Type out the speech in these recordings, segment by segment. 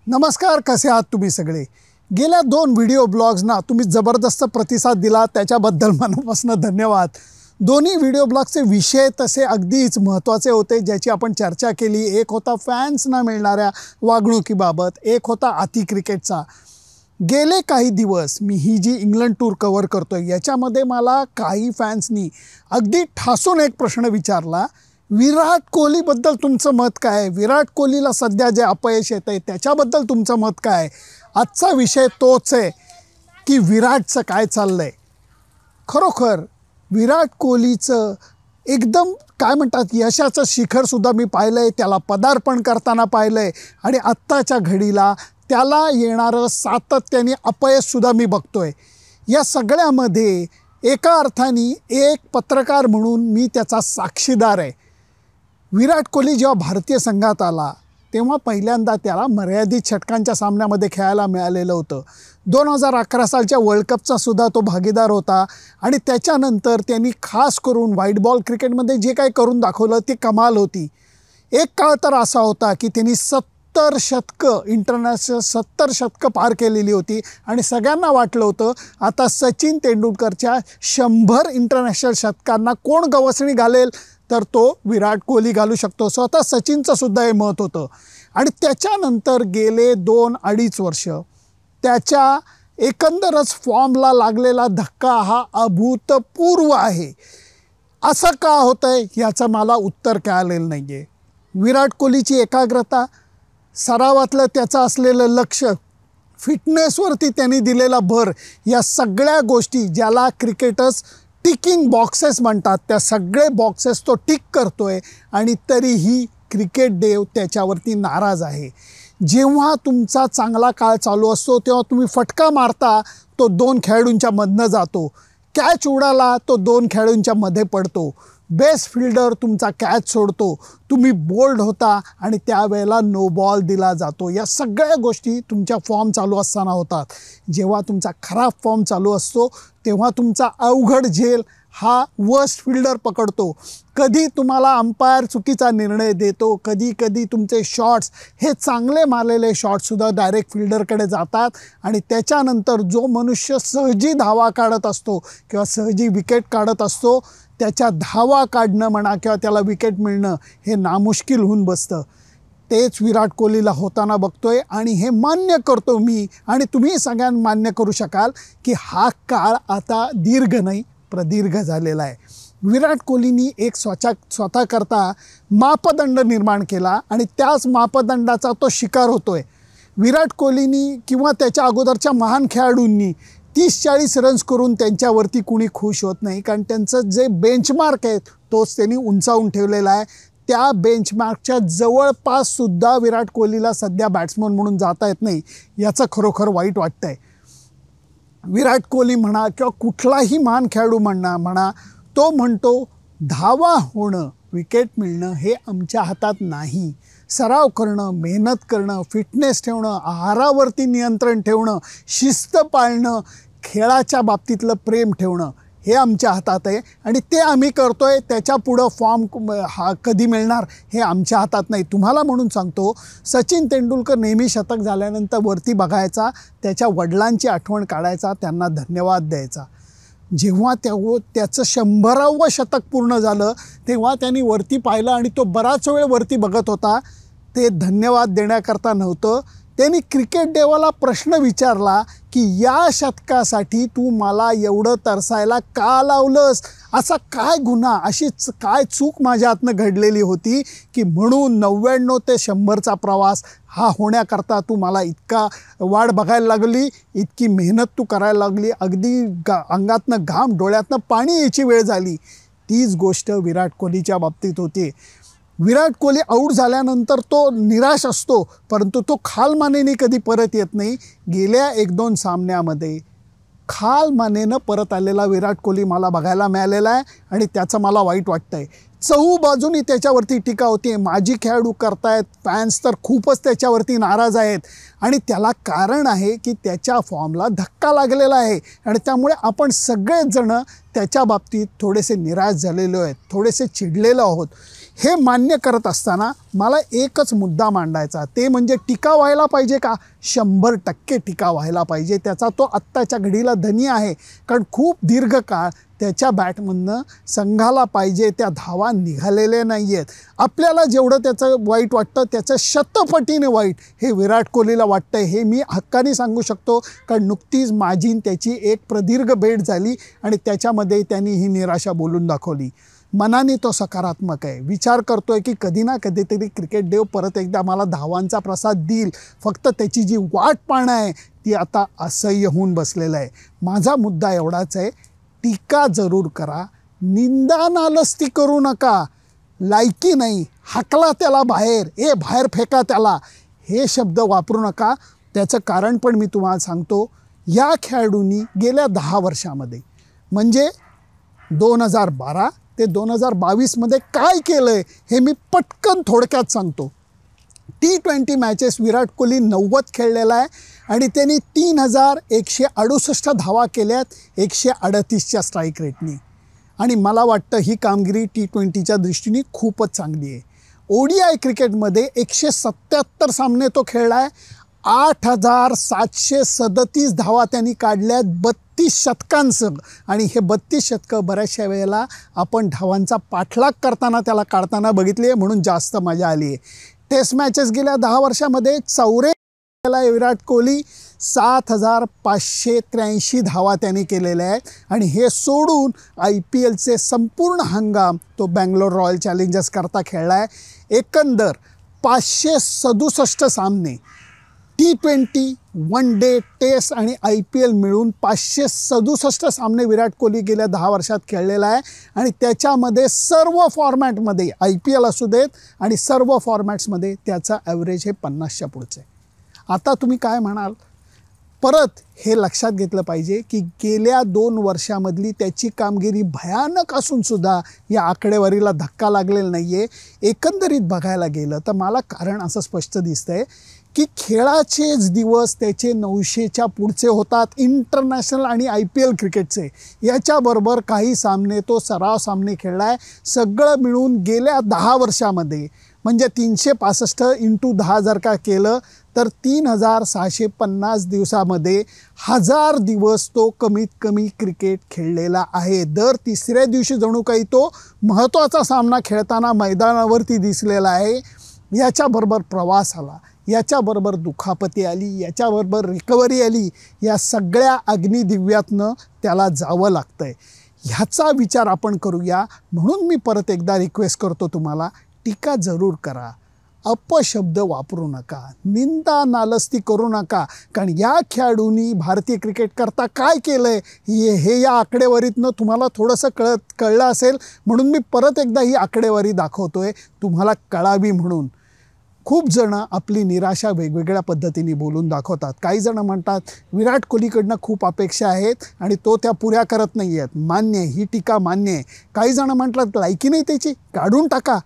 नमस्कार, कसे आहात तुम्ही सगळे? गेल्या 2 व्हिडिओ ब्लॉग्सना तुम्ही जबरदस्त प्रतिसाद दिला, त्याच्याबद्दल मनापासून धन्यवाद. दोन्ही व्हिडिओ ब्लॉगचे विषय तसे अगदीच महत्त्वाचे होते, ज्याची आपण चर्चा केली. एक होता फॅन्सना मिळणाऱ्या वागणुकीबाबत, एक होता अति क्रिकेटचा. गेले काही दिवस मी ही जी इंग्लंड टूर कव्हर करतोय, याच्यामध्ये मला काही फॅन्सनी अगदी ठासून एक प्रश्न विचारला, विराट कोहलीबद्दल तुमचं मत काय आहे? विराट कोहलीला सध्या जे अपयश येत आहे त्याच्याबद्दल तुमचं मत काय आहे? आजचा विषय तोच आहे की विराटचं काय चाललं आहे. खरोखर विराट कोहलीचं एकदम काय म्हणतात यशाचं शिखरसुद्धा मी पाहिलं आहे, त्याला पदार्पण करताना पाहिलं आहे आणि आत्ताच्या घडीला त्याला येणारं सातत्याने अपयशसुद्धा मी बघतो आहे. या सगळ्यामध्ये एका अर्थाने एक पत्रकार म्हणून मी त्याचा साक्षीदार आहे. विराट कोहली जेव्हा भारतीय संघात आला तेव्हा पहिल्यांदा त्याला मर्यादित षटकांच्या सामन्यामध्ये खेळायला मिळालेलं होतं. 2011 सालच्या वर्ल्ड कपचा सुद्धा तो भागीदार होता आणि त्याच्यानंतर त्यांनी खास करून व्हाईट बॉल क्रिकेटमध्ये जे काही करून दाखवलं ते कमाल होती. एक काळ तर असा होता की त्यांनी 70 शतकं इंटरनॅशनल 70 शतकं पार केलेली होती आणि सगळ्यांना वाटलं होतं आता सचिन तेंडुलकरच्या 100 इंटरनॅशनल शतकांना कोण गवसणी घालेल तर तो विराट कोहली घालू शकतो. स्वतः सचिनचं सुद्धा हे मत होतं. आणि त्याच्यानंतर गेले 2-2.5 वर्ष त्याच्या एकंदरच फॉर्मला लागलेला धक्का हा अभूतपूर्व आहे. असं का होतं आहे याचं मला उत्तर कळालेलं नाही आहे. विराट कोहलीची एकाग्रता, सरावातलं त्याचं असलेलं लक्ष, फिटनेसवरती त्यांनी दिलेला भर, या सगळ्या गोष्टी ज्याला क्रिकेटर्स टिकिंग बॉक्सेस म्हणतात, त्या सगळे बॉक्सेस तो टिक करतोय आणि तरीही क्रिकेट देव त्याच्यावरती नाराज आहे. जेव्हा तुमचा चांगला काळ चालू असतो तेव्हा तुम्ही फटका मारता, तो 2 खेळाडूंच्या मधनं जातो. कॅच उडाला तो 2 खेळाडूंच्या मध्ये पडतो. बेस्ट फिल्डर तुमचा कॅच सोडतो, तुम्ही बोल्ड होता आणि त्यावेळेला नो बॉल दिला जातो. या सगळ्या गोष्टी तुमच्या फॉर्म चालू असताना होतात. जेव्हा तुमचा खराब फॉर्म चालू असतो तेव्हा तुमचा अवघड झेल हा वर्स्ट फिल्डर पकडतो. कधी तुम्हाला अंपायर चुकीचा निर्णय देतो, कधी तुमचे शॉट्स हे चांगले मारलेले शॉट्ससुद्धा डायरेक्ट फिल्डरकडे जातात आणि त्याच्यानंतर जो मनुष्य सहजी धावा काढत असतो किंवा सहजी विकेट काढत असतो त्याच्या धावा काढणं म्हणा किंवा त्याला विकेट मिळणं हे नामुश्किल होऊन बसतं. तेच विराट कोहलीला होताना बघतोय आणि हे मान्य करतो मी आणि तुम्ही सगळ्यांना मान्य करू शकाल की हा काळ आता दीर्घ नाही प्रदीर्घ झालेला आहे. विराट कोहलीनी एक स्वतःकरता मापदंड निर्माण केला आणि त्याच मापदंडाचा तो शिकार होतोय. विराट कोहलीनी किंवा त्याच्या अगोदरच्या महान खेळाडूंनी 30-40 रन्स करून त्यांच्यावरती कुणी खुश होत नाही, कारण त्यांचं जे बेंचमार्क आहे तोच त्यांनी उंचावून ठेवलेला आहे. त्या बेंचमार्कच्या जवळपाससुद्धा विराट कोहलीला सध्या बॅट्समन म्हणून जाता येत नाही. याचं खरोखर वाईट वाटतं आहे. विराट कोहली म्हणा किंवा कुठलाही महान खेळाडू म्हणा तो म्हणतो धावा होणं, विकेट मिळणं हे आमच्या हातात नाही. सराव करणं, मेहनत करणं, फिटनेस ठेवणं, आहारावरती नियंत्रण ठेवणं, शिस्त पाळणं, खेळाच्या बाबतीतलं प्रेम ठेवणं हे आमच्या हातात आहे आणि ते आम्ही करतोय. त्याच्या पुढं फॉर्म हा कधी मिळणार हे आमच्या हातात नाही. तुम्हाला म्हणून सांगतो, सचिन तेंडुलकर नेहमी शतक झाल्यानंतर वरती बघायचा, त्याच्या वडिलांची आठवण काढायचा, त्यांना धन्यवाद द्यायचा. जेव्हा त्याचं 100वे शतक पूर्ण झालं तेव्हा त्यांनी वरती पाहिलं आणि तो बराच वेळ वरती बघत होता. ते धन्यवाद देण्याकरता नव्हतं, त्यांनी क्रिकेट देवाला प्रश्न विचारला की या शतकासाठी तू मला एवढं तरसायला का लावलंस? असा काय गुन्हा, अशीच काय चूक माझ्या हातनं घडलेली होती की म्हणून 99 ते 100चा प्रवास हा होण्याकरता तू मला इतका वाट बघायला लागली, इतकी मेहनत तू करायला लागली, अगदी अंगातनं घाम डोळ्यातनं पाणी यायची वेळ झाली. तीच गोष्ट विराट कोहलीच्या बाबतीत होती. विराट कोहली आऊट झाल्यानंतर तो निराश असतो, परंतु तो खालमानेने कधी परत येत नाही. गेल्या 1-2 सामन्यामध्ये खालमानेनं परत आलेला विराट कोहली मला बघायला मिळालेला आहे आणि त्याचं मला वाईट वाटतं आहे. चहूबाजूनी त्याच्यावरती टीका होती, माजी खेळाडू करतायत, फॅन्स तर खूपच त्याच्यावरती नाराज आहेत आणि त्याला कारण आहे की त्याच्या फॉर्मला धक्का लागलेला आहे आणि त्यामुळे आपण सगळेच जण त्याच्या बाबतीत थोडेसे निराश झालेलो आहेत, थोडेसे चिडलेलो आहोत. हे मान्य करत असताना मला एकच मुद्दा मांडायचा, ते म्हणजे टीका व्हायला पाहिजे का? 100% टीका व्हायला पाहिजे. त्याचा तो आत्ताच्या घडीला धनी आहे, कारण खूप दीर्घकाळ त्याच्या बॅटमधनं संघाला पाहिजे त्या धावा निघालेल्या नाही आहेत. आपल्याला जेवढं त्याचं वाईट वाटतं त्याचं शतपटीने वाईट हे विराट कोहलीला वाटतं, हे मी हक्काने सांगू शकतो. कारण नुकतीच माझी त्याची एक प्रदीर्घ भेट झाली आणि त्याच्यामध्ये त्यांनी ही निराशा बोलून दाखवली. मनाने तो सकारात्मक आहे, विचार करतोय की कधी ना कधीतरी क्रिकेट देव परत एकदा मला धावांचा प्रसाद देईल. फक्त त्याची जी वाट पाहणं आहे ती आता असह्य होऊन बसलेलं आहे. माझा मुद्दा एवढाच आहे, टीका जरूर करा, निंदा नालस्ती करू नका. लायकी नाही, हाकला त्याला बाहेर, बाहेर फेका त्याला, हे शब्द वापरू नका. त्याचं कारण पण मी तुम्हाला सांगतो. या खेळाडूंनी गेल्या 10 वर्षामध्ये म्हणजे 2012 ते 2022 काय केलं आहे हे मी पटकन थोडक्यात सांगतो. T20 मॅचेस विराट कोहली 90 खेळलेला आहे आणि त्यांनी 3168 धावा केल्यात 138च्या स्ट्राईक रेटनी. आणि मला वाटतं ही कामगिरी T20च्या दृष्टीने खूपच चांगली आहे. ODI क्रिकेटमध्ये 177 सामने तो खेळला आहे, 8737 धावा त्यांनी काढल्यात 32 शतकांसह. आणि हे 32 शतकं बऱ्याचशा वेळेला आपण धावांचा पाठलाग करताना त्याला काढताना बघितली आहे, म्हणून जास्त मजा आली आहे. टेस्ट मॅचेस गेल्या 10 वर्षामध्ये 84 विराट कोहली 7583 धावा त्यांनी केलेल्या आहेत. आणि हे सोडून IPLचे संपूर्ण हंगाम तो बँगलोर रॉयल चॅलेंजर्स करता खेळला आहे. एकंदर 567 सामने T20, वन डे, टेस्ट आणि IPL मिळून 567 सामने विराट कोहली गेल्या 10 वर्षात खेळलेला आहे. आणि त्याच्यामध्ये सर्व फॉर्मॅटमध्ये IPL असू देत आणि सर्व फॉर्मॅट्समध्ये त्याचा ॲव्हरेज हे 50च्या पुढचं आहे. आता तुम्ही काय म्हणाल? परत हे लक्षात घेतलं पाहिजे की गेल्या 2 वर्षामधली त्याची कामगिरी भयानक असूनसुद्धा या आकडेवारीला धक्का लागलेला नाही आहे. एकंदरीत बघायला गेलं तर मला कारण असं स्पष्ट दिसतं आहे की खेळाचेच दिवस त्याचे 900च्या पुढचे होतात, इंटरनॅशनल आणि IPL क्रिकेटचे. याच्याबरोबर काही सामने तो सराव सामने खेळला आहे. सगळं मिळून गेल्या 10 वर्षामध्ये म्हणजे 365 × 10 जर का केलं तर 3650 दिवसामध्ये 1000 दिवस तो कमीत कमी क्रिकेट खेळलेला आहे. दर तिसऱ्या दिवशी जणू काही तो महत्त्वाचा सामना खेळताना मैदानावरती दिसलेला आहे. याच्याबरोबर प्रवास आला, याच्याबरोबर दुखापती आली, याच्याबरोबर रिकव्हरी आली. या सगळ्या अग्निदिव्यातनं त्याला जावं लागतं आहे. ह्याचा विचार आपण करूया. म्हणून मी परत एकदा रिक्वेस्ट करतो तुम्हाला, टीका जरूर करा, अपशब्द वापरू नका, निंदा नालस्ती करू नका. कारण या खेळाडूंनी भारतीय क्रिकेट करता काय केलं आहे हे या आकडेवारीतनं तुम्हाला थोडंसं कळलं असेल. म्हणून मी परत एकदा ही आकडेवारी दाखवतो आहे तुम्हाला कळावी म्हणून. खूप जणं आपली निराशा वेगवेगळ्या पद्धतीने बोलून दाखवतात. काही जणं म्हणतात विराट कोहलीकडनं खूप अपेक्षा आहेत आणि तो त्या पुऱ्या करत नाही आहेत. मान्य आहे, ही टीका मान्य आहे. काही जणं म्हणतात लायकी नाही त्याची, काढून टाका.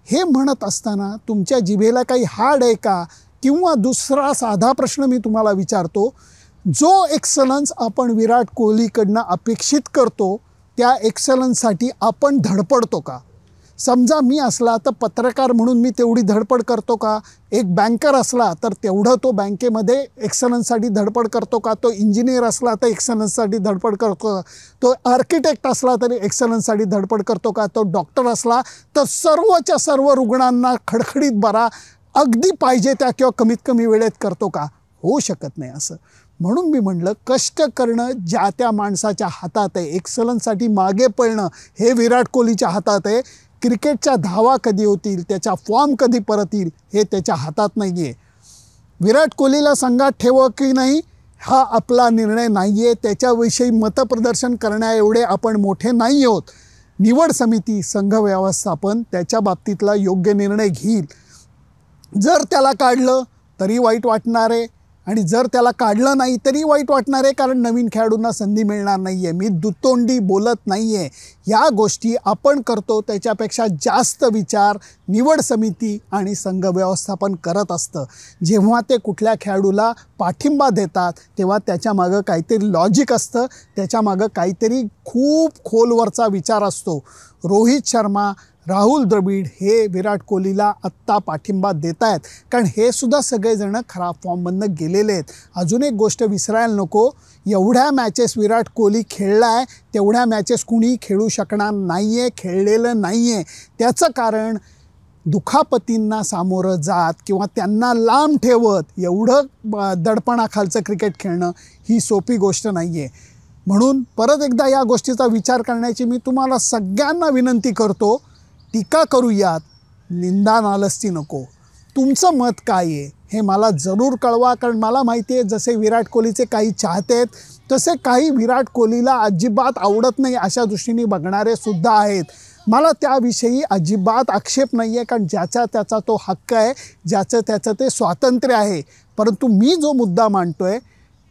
हे म्हणत असताना तुमच्या जिभेला काही हाड आहे का? किंवा दुसरा साधा प्रश्न मी तुम्हाला विचारतो, जो एक्सलन्स आपण विराट कोहलीकडनं अपेक्षित करतो त्या एक्सलन्ससाठी आपण धडपडतो का? समजा मी असला तर पत्रकार म्हणून मी तेवढी धडपड करतो का? एक बँकर असला तर तेवढं तो बँकेमध्ये एक्सलन्ससाठी धडपड करतो का? तो इंजिनियर असला तर एक्सलन्ससाठी धडपड करतो का? तो आर्किटेक्ट असला तरी एक्सलन्ससाठी धडपड करतो का? तो डॉक्टर असला तर सर्वच्या सर्व रुग्णांना खडखडीत बरा अगदी पाहिजे त्या किंवा कमीत कमी वेळेत करतो का? होऊ शकत नाही असं. म्हणून मी म्हटलं कष्ट करणं ज्या त्या माणसाच्या हातात आहे, एक्सलन्ससाठी मागे पळणं हे विराट कोहलीच्या हातात आहे. क्रिकेटच्या धावा कधी होतील, त्याचा फॉर्म कधी परत येईल हे त्याच्या हातात नाही आहे. विराट कोहलीला संघात ठेवं की नाही हा आपला निर्णय नाही आहे. त्याच्याविषयी मतप्रदर्शन करण्या एवढे आपण मोठे नाही आहोत. निवड समिती, संघ व्यवस्थापन त्याच्या बाबतीतला योग्य निर्णय घेईल. जर त्याला काढलं तरी वाईट वाटणार आहे आणि जर त्याला काढलं नाही तरी वाईट वाटणार आहे, कारण नवीन खेळाडूंना संधी मिळणार नाही आहे. मी दुतोंडी बोलत नाही आहे. या गोष्टी आपण करतो त्याच्यापेक्षा जास्त विचार निवड समिती आणि संघ व्यवस्थापन करत असतं. जेव्हा ते कुठल्या खेळाडूला पाठिंबा देतात तेव्हा त्याच्यामागं काहीतरी लॉजिक असतं, त्याच्यामागं काहीतरी खूप खोलवरचा विचार असतो. रोहित शर्मा, राहुल द्रविड हे विराट कोहलीला आत्ता पाठिंबा देत आहेत, कारण हे सुद्धा सगळेजण खराब फॉर्ममधनं गेलेले आहेत. अजून एक गोष्ट विसरायला नको, एवढ्या मॅचेस विराट कोहली खेळला आहे तेवढ्या मॅचेस कुणी खेळू शकणार नाही आहे, खेळलेलं नाही आहे. त्याचं कारण दुखापतींना सामोरं जात किंवा त्यांना लांब ठेवत एवढं दडपणाखालचं क्रिकेट खेळणं ही सोपी गोष्ट नाही आहे. म्हणून परत एकदा या गोष्टीचा विचार करण्याची मी तुम्हाला सगळ्यांना विनंती करतो. टीका करूयात, निंदा नालस्ती नको. तुमचं मत काय आहे हे मला जरूर कळवा, कारण मला माहिती आहे जसे विराट कोहलीचे काही चाहते आहेत तसे काही विराट कोहलीला अजिबात आवडत नाही अशा दृष्टीने बघणारे सुद्धा आहेत. मला त्याविषयी अजिबात आक्षेप नाही आहे, कारण ज्याचा त्याचा तो हक्क आहे, ज्याचं त्याचं ते स्वातंत्र्य आहे. परंतु मी जो मुद्दा मांडतो आहे,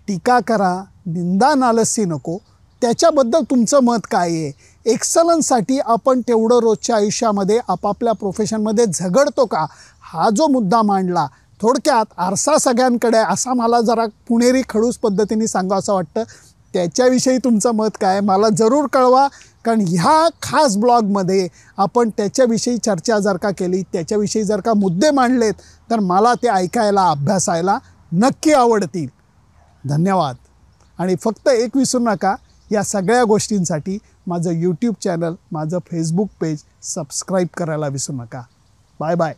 टीका करा, निंदा नालस्ती नको. त्याच्याबद्दल तुमचं मत काय आहे? एक्सलन्ससाठी आपण तेवढं रोजच्या आयुष्यामध्ये आपापल्या प्रोफेशनमध्ये झगडतो का, हा जो मुद्दा मांडला. थोडक्यात आरसा सगळ्यांकडे असा मला जरा पुणेरी खडूस पद्धतीने सांगावं असं वाटतं. त्याच्याविषयी तुमचं मत काय मला जरूर कळवा, कारण ह्या खास ब्लॉगमध्ये आपण त्याच्याविषयी चर्चा जर का केली, त्याच्याविषयी जर का मुद्दे मांडलेत तर मला ते ऐकायला अभ्यासायला नक्की आवडतील. धन्यवाद. आणि फक्त एक विसरू नका, या सगळ्या गोष्टींसाठी माझं यूट्यूब चॅनल, माझं फेसबुक पेज सबस्क्राईब करायला विसरू नका. Bye bye.